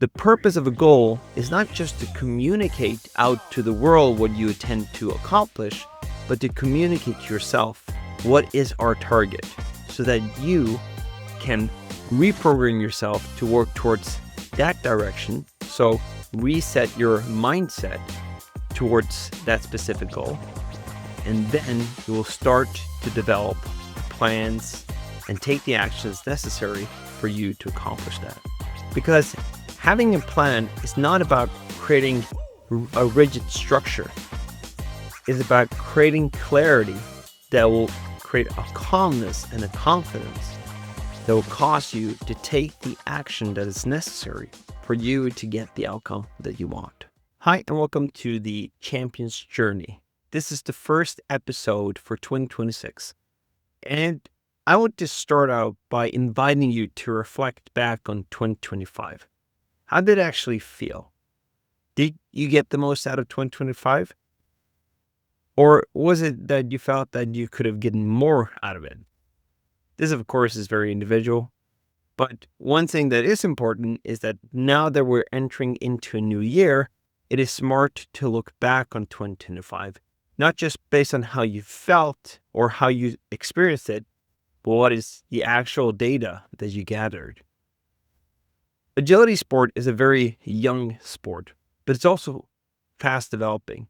The purpose of a goal is not just to communicate out to the world what you intend to accomplish, but to communicate to yourself what is our target so that you can reprogram yourself to work towards that direction. So reset your mindset towards that specific goal. And then you will start to develop plans and take the actions necessary for you to accomplish that. Because having a plan is not about creating a rigid structure. It's about creating clarity that will create a calmness and a confidence that will cause you to take the action that is necessary for you to get the outcome that you want. Hi, and welcome to the Champion's Journey. This is the first episode for 2026. And I want to start out by inviting you to reflect back on 2025. How did it actually feel? Did you get the most out of 2025? Or was it that you felt that you could have gotten more out of it? This, of course, is very individual. But one thing that is important is that now that we're entering into a new year, it is smart to look back on 2025, not just based on how you felt or how you experienced it, but what is the actual data that you gathered. Agility sport is a very young sport, but it's also fast developing.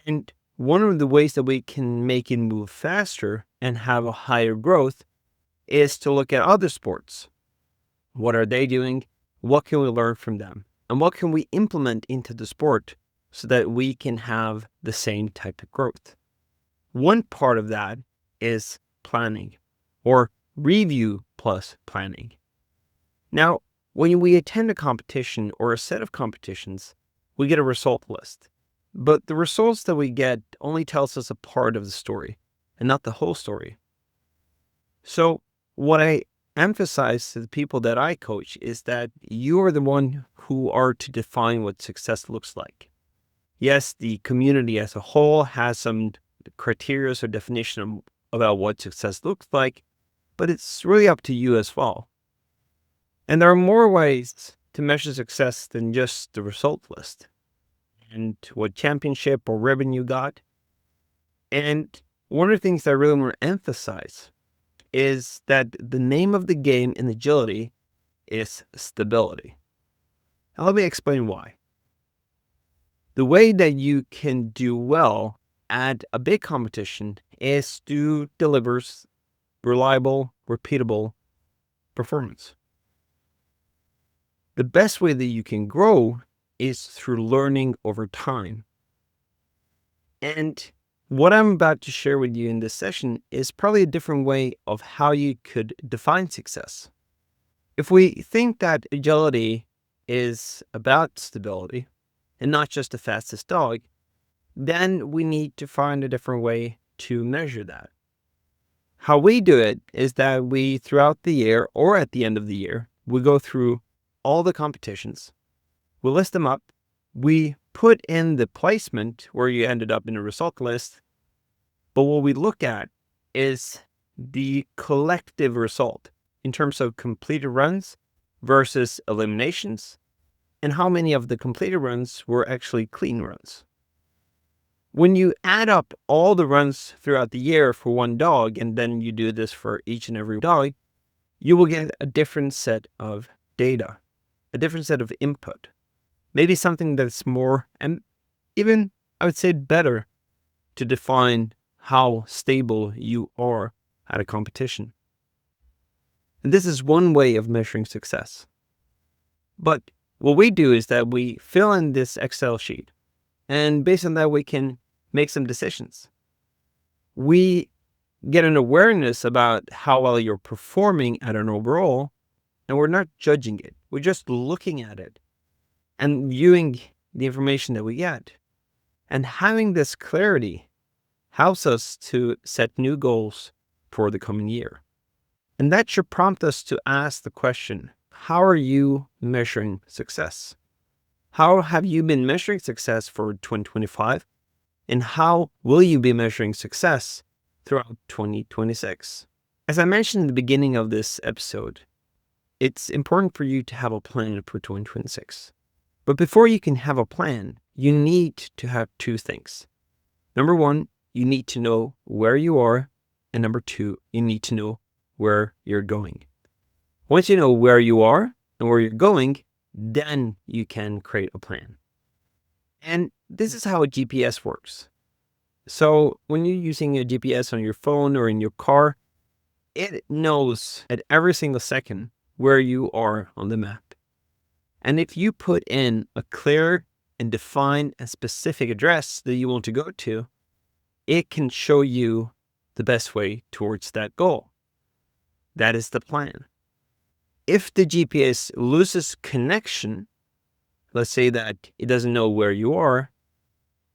And one of the ways that we can make it move faster and have a higher growth is to look at other sports. What are they doing? What can we learn from them? And what can we implement into the sport so that we can have the same type of growth? One part of that is planning or review plus planning. Now, when we attend a competition or a set of competitions, we get a result list. But the results that we get only tells us a part of the story and not the whole story. So what I emphasize to the people that I coach is that you are the one who are to define what success looks like. Yes, the community as a whole has some criteria or definition about what success looks like, but it's really up to you as well. And there are more ways to measure success than just the result list and what championship or ribbon you got. And one of the things that I really want to emphasize is that the name of the game in agility is stability. Now let me explain why. The way that you can do well at a big competition is to deliver reliable, repeatable performance. The best way that you can grow is through learning over time. And what I'm about to share with you in this session is probably a different way of how you could define success. If we think that agility is about stability and not just the fastest dog, then we need to find a different way to measure that. How we do it is that we, throughout the year or at the end of the year, we go through all the competitions, we list them up, we put in the placement where you ended up in a result list, but what we look at is the collective result in terms of completed runs versus eliminations, and how many of the completed runs were actually clean runs. When you add up all the runs throughout the year for one dog, and then you do this for each and every dog, you will get a different set of data, a different set of input, maybe something that's more, and even I would say better, to define how stable you are at a competition. And this is one way of measuring success. But what we do is that we fill in this Excel sheet, and based on that, we can make some decisions. We get an awareness about how well you're performing at an overall, and we're not judging it. We're just looking at it and viewing the information that we get. And having this clarity helps us to set new goals for the coming year. And that should prompt us to ask the question, how are you measuring success? How have you been measuring success for 2025? And how will you be measuring success throughout 2026? As I mentioned in the beginning of this episode, it's important for you to have a plan for 2026. But before you can have a plan, you need to have two things. Number one, you need to know where you are. And number two, you need to know where you're going. Once you know where you are and where you're going, then you can create a plan. And this is how a GPS works. So when you're using a GPS on your phone or in your car, it knows at every single second where you are on the map. And if you put in a clear and defined and specific address that you want to go to, it can show you the best way towards that goal. That is the plan. If the GPS loses connection, let's say that it doesn't know where you are,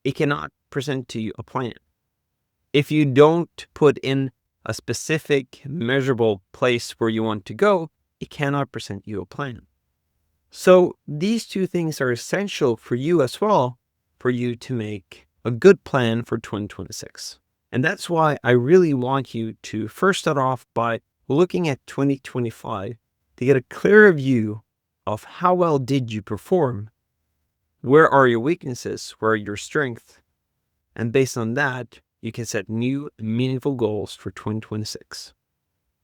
it cannot present to you a plan. If you don't put in a specific measurable place where you want to go, it cannot present you a plan. So these two things are essential for you as well, for you to make a good plan for 2026. And that's why I really want you to first start off by looking at 2025 to get a clearer view of how well did you perform, where are your weaknesses, where are your strengths, and based on that, you can set new meaningful goals for 2026.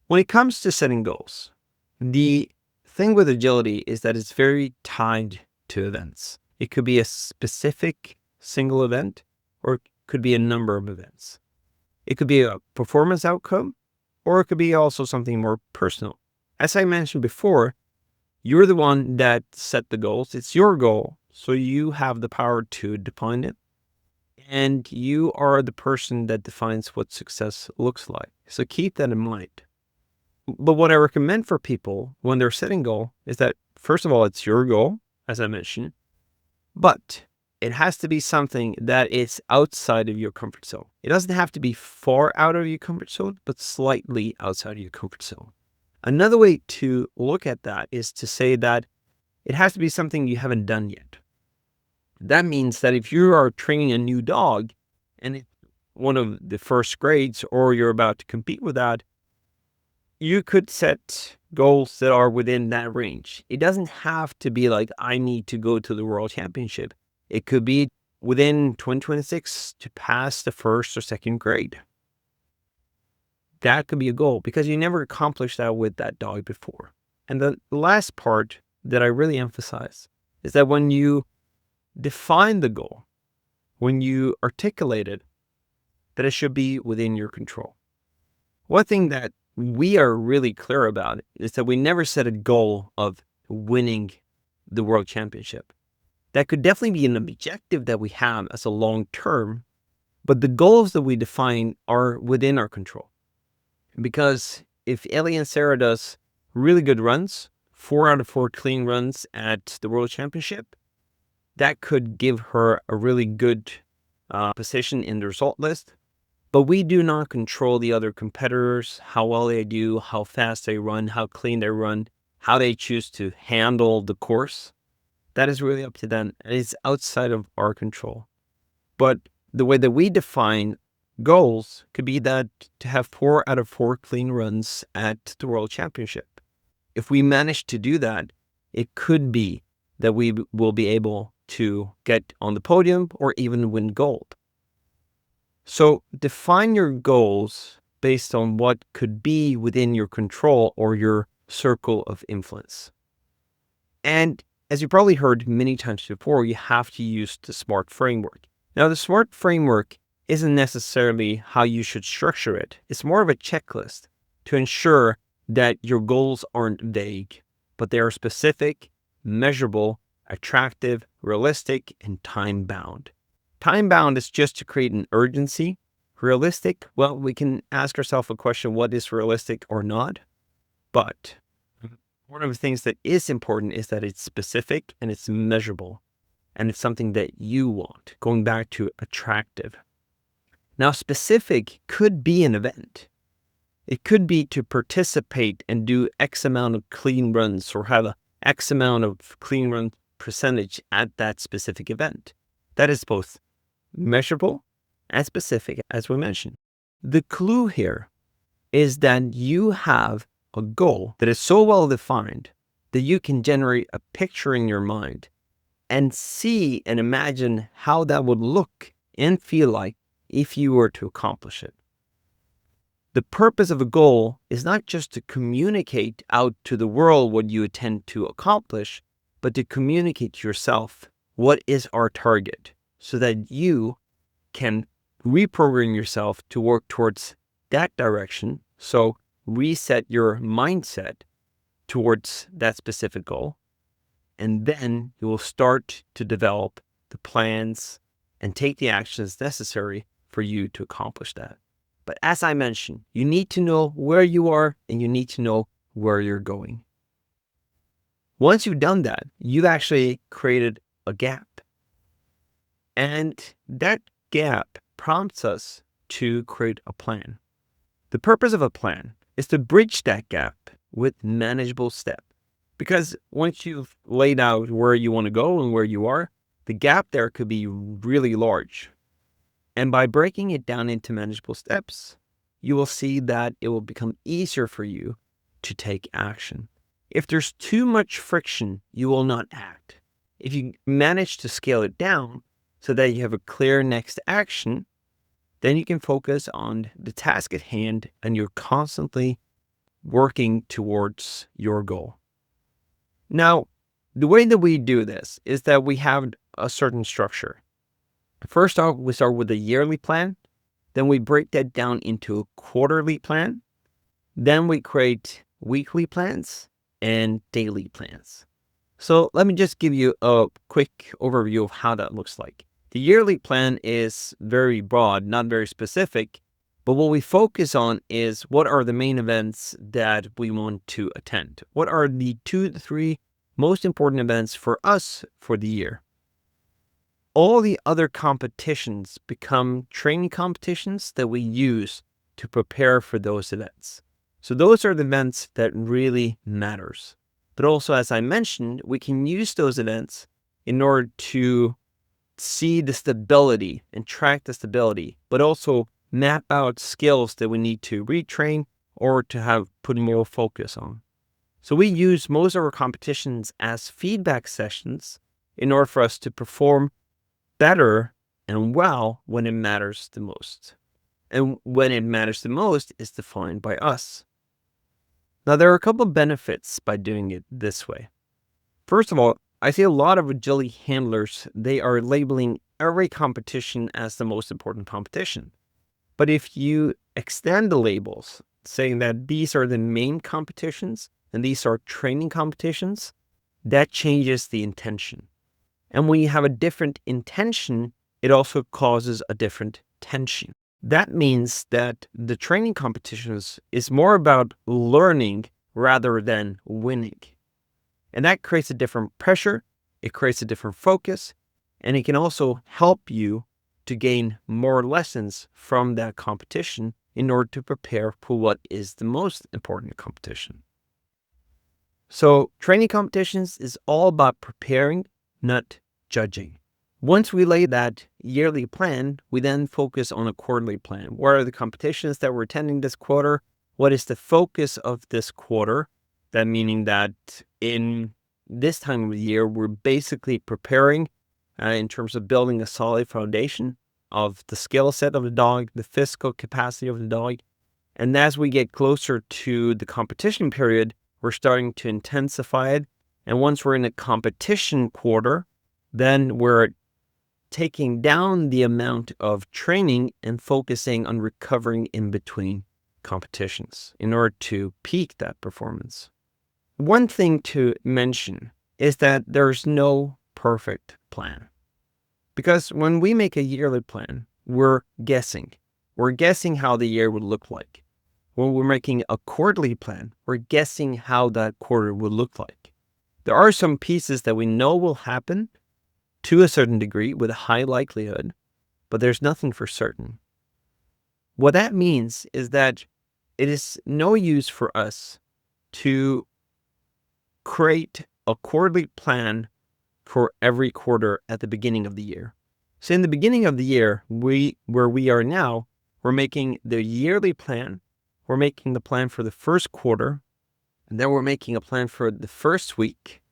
When it comes to setting goals, the thing with agility is that it's very tied to events. It could be a specific single event, or it could be a number of events. It could be a performance outcome, or it could be also something more personal. As I mentioned before, you're the one that set the goals. It's your goal, so you have the power to define it. And you are the person that defines what success looks like. So keep that in mind. But what I recommend for people when they're setting goal is that, first of all, it's your goal, as I mentioned, but it has to be something that is outside of your comfort zone. It doesn't have to be far out of your comfort zone, but slightly outside of your comfort zone. Another way to look at that is to say that it has to be something you haven't done yet. That means that if you are training a new dog and it's one of the first grades, or you're about to compete with that, you could set goals that are within that range. It doesn't have to be like, I need to go to the World Championship. It could be within 2026 to pass the first or second grade. That could be a goal because you never accomplished that with that dog before. And the last part that I really emphasize is that when you define the goal, when you articulate it, that it should be within your control. One thing that we are really clear about is that we never set a goal of winning the World Championship. That could definitely be an objective that we have as a long term, but the goals that we define are within our control. Because if Ellie and Sarah does really good runs, 4 out of 4 clean runs at the World Championship, that could give her a really good position in the result list. But we do not control the other competitors, how well they do, how fast they run, how clean they run, how they choose to handle the course. That is really up to them. It's outside of our control. But the way that we define goals could be that to have 4 out of 4 clean runs at the World Championship. If we manage to do that, it could be that we will be able to get on the podium or even win gold. So define your goals based on what could be within your control or your circle of influence. And as you probably heard many times before, you have to use the SMART framework. Now, the SMART framework isn't necessarily how you should structure it. It's more of a checklist to ensure that your goals aren't vague, but they are specific, measurable, attractive, realistic, and time-bound. Time-bound is just to create an urgency. Realistic, well, we can ask ourselves a question, what is realistic or not? But one of the things that is important is that it's specific and it's measurable. And it's something that you want, going back to attractive. Now, specific could be an event. It could be to participate and do X amount of clean runs or have a X amount of clean run percentage at that specific event. That is both measurable and specific, as we mentioned. The clue here is that you have a goal that is so well defined that you can generate a picture in your mind and see and imagine how that would look and feel like if you were to accomplish it. The purpose of a goal is not just to communicate out to the world what you intend to accomplish, but to communicate to yourself what is our target so that you can reprogram yourself to work towards that direction. So reset your mindset towards that specific goal. And then you will start to develop the plans and take the actions necessary for you to accomplish that. But as I mentioned, you need to know where you are and you need to know where you're going. Once you've done that, you've actually created a gap. And that gap prompts us to create a plan. The purpose of a plan is to bridge that gap with manageable steps. Because once you've laid out where you want to go and where you are, the gap there could be really large. And by breaking it down into manageable steps, you will see that it will become easier for you to take action. If there's too much friction, you will not act. If you manage to scale it down so that you have a clear next action, then you can focus on the task at hand and you're constantly working towards your goal. Now, the way that we do this is that we have a certain structure. First off, we start with a yearly plan. Then we break that down into a quarterly plan. Then we create weekly plans and daily plans. So let me just give you a quick overview of how that looks like. The yearly plan is very broad, not very specific, but what we focus on is what are the main events that we want to attend? What are the 2 to 3 most important events for us for the year? All the other competitions become training competitions that we use to prepare for those events. So those are the events that really matters. But also, as I mentioned, we can use those events in order to see the stability and track the stability, but also map out skills that we need to retrain or to have put more focus on. So we use most of our competitions as feedback sessions in order for us to perform better and well when it matters the most. And when it matters the most is defined by us. Now, there are a couple of benefits by doing it this way. First of all, I see a lot of agility handlers, they are labeling every competition as the most important competition. But if you extend the labels, saying that these are the main competitions and these are training competitions, that changes the intention. And when you have a different intention, it also causes a different tension. That means that the training competitions is more about learning rather than winning. And that creates a different pressure, it creates a different focus, and it can also help you to gain more lessons from that competition in order to prepare for what is the most important competition. So training competitions is all about preparing, not judging. Once we lay that yearly plan, we then focus on a quarterly plan. What are the competitions that we're attending this quarter? What is the focus of this quarter? That meaning that in this time of the year, we're basically preparing in terms of building a solid foundation of the skill set of the dog, the physical capacity of the dog. And as we get closer to the competition period, we're starting to intensify it. And once we're in a competition quarter, then we're taking down the amount of training and focusing on recovering in between competitions in order to peak that performance. One thing to mention is that there's no perfect plan. Because when we make a yearly plan, we're guessing. We're guessing how the year would look like. When we're making a quarterly plan, we're guessing how that quarter would look like. There are some pieces that we know will happen to a certain degree with a high likelihood, but there's nothing for certain. What that means is that it is no use for us to create a quarterly plan for every quarter at the beginning of the year. So in the beginning of the year, where we are now, we're making the yearly plan. We're making the plan for the first quarter. And then we're making a plan for the first week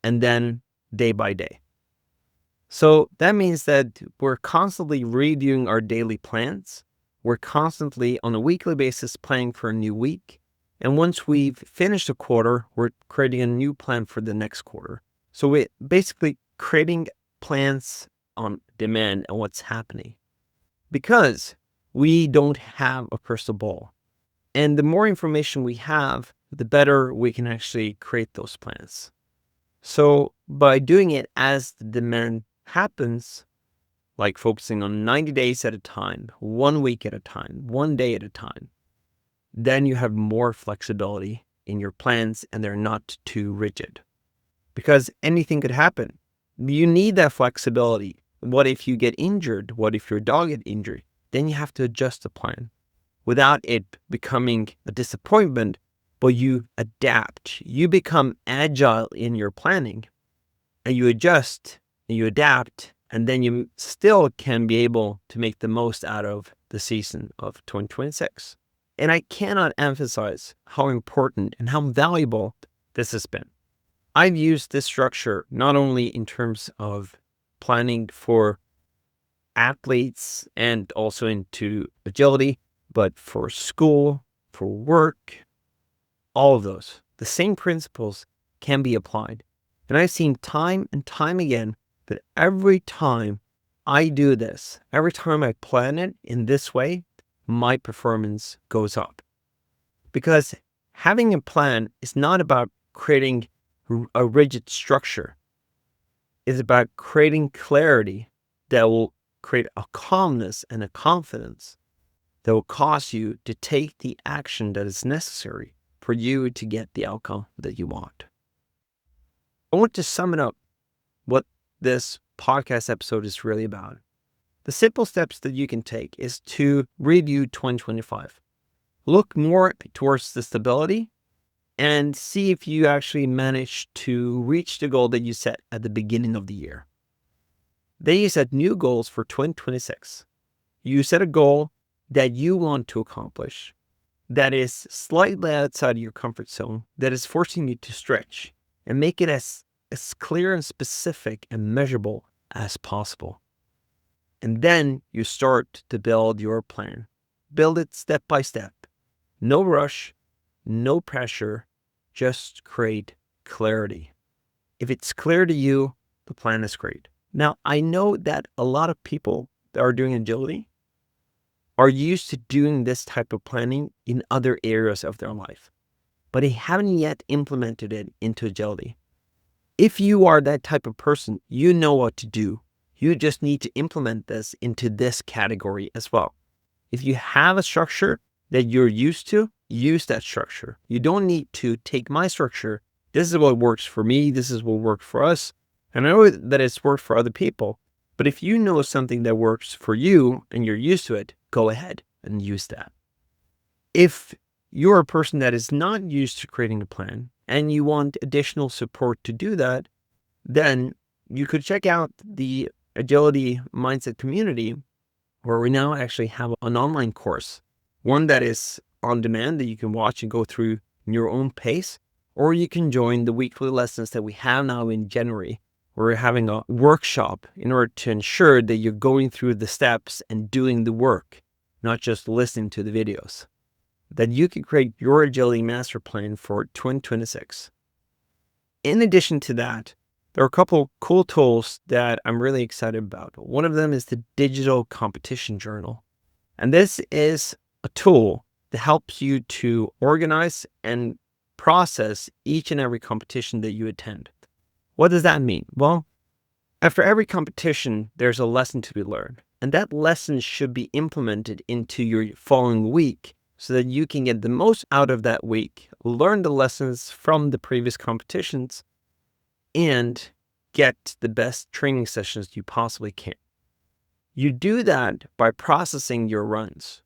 and then day by day. So that means that we're constantly redoing our daily plans. We're constantly on a weekly basis planning for a new week. And once we've finished a quarter, we're creating a new plan for the next quarter. So we're basically creating plans on demand and what's happening, because we don't have a crystal ball. And the more information we have, the better we can actually create those plans. So by doing it as the demand happens, like focusing on 90 days at a time, 1 week at a time, 1 day at a time, then you have more flexibility in your plans and they're not too rigid, because anything could happen. You need that flexibility. What if you get injured? What if your dog get injured? Then you have to adjust the plan without it becoming a disappointment, but you adapt. You become agile in your planning and you adjust and you adapt, and then you still can be able to make the most out of the season of 2026. And I cannot emphasize how important and how valuable this has been. I've used this structure not only in terms of planning for athletes and also into agility, but for school, for work, all of those. The same principles can be applied. And I've seen time and time again that every time I do this, every time I plan it in this way, my performance goes up. Because having a plan is not about creating a rigid structure. It's about creating clarity that will create a calmness and a confidence that will cause you to take the action that is necessary for you to get the outcome that you want. I want to sum it up what this podcast episode is really about. The simple steps that you can take is to review 2025. Look more towards the stability and see if you actually managed to reach the goal that you set at the beginning of the year. Then you set new goals for 2026. You set a goal that you want to accomplish that is slightly outside of your comfort zone, that is forcing you to stretch, and make it as clear and specific and measurable as possible. And then you start to build your plan. Build it step by step. No rush, no pressure, just create clarity. If it's clear to you, the plan is great. Now, I know that a lot of people that are doing agility are used to doing this type of planning in other areas of their life, but they haven't yet implemented it into agility. If you are that type of person, you know what to do. You just need to implement this into this category as well. If you have a structure that you're used to, use that structure. You don't need to take my structure. This is what works for me. This is what worked for us. And I know that it's worked for other people. But if you know something that works for you and you're used to it, go ahead and use that. If you're a person that is not used to creating a plan and you want additional support to do that, then you could check out the Agility Mindset community, where we now actually have an online course, one that is on demand that you can watch and go through in your own pace, or you can join the weekly lessons that we have now in January. We're having a workshop in order to ensure that you're going through the steps and doing the work, not just listening to the videos, that you can create your agility master plan for 2026. In addition to that, there are a couple cool tools that I'm really excited about. One of them is the digital competition journal. And this is a tool that helps you to organize and process each and every competition that you attend. What does that mean? Well, after every competition, there's a lesson to be learned. And that lesson should be implemented into your following week so that you can get the most out of that week, learn the lessons from the previous competitions, and get the best training sessions you possibly can. You do that by processing your runs.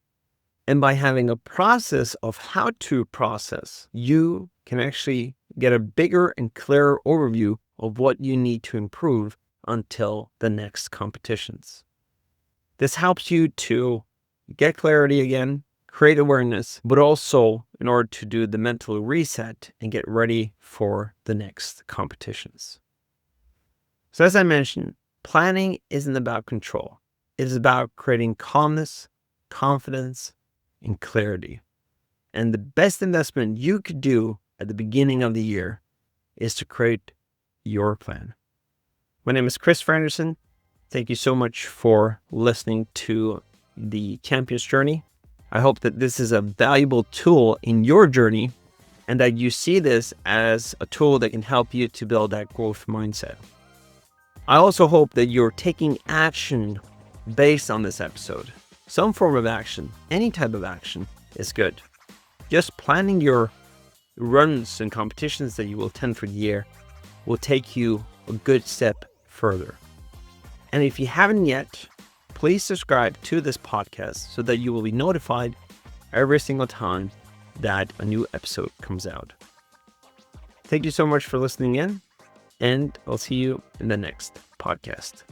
And by having a process of how to process, you can actually get a bigger and clearer overview of what you need to improve until the next competitions. This helps you to get clarity again, create awareness, but also in order to do the mental reset and get ready for the next competitions. So as I mentioned, planning isn't about control. It is about creating calmness, confidence, and clarity. And the best investment you could do at the beginning of the year is to create your plan. My name is Christoffer Endresen. Thank you so much for listening to the Champion's Journey. I hope that this is a valuable tool in your journey and that you see this as a tool that can help you to build that growth mindset. I also hope that you're taking action based on this episode. Some form of action, any type of action is good. Just planning your runs and competitions that you will attend for the year will take you a good step further. And if you haven't yet, please subscribe to this podcast so that you will be notified every single time that a new episode comes out. Thank you so much for listening in, and I'll see you in the next podcast.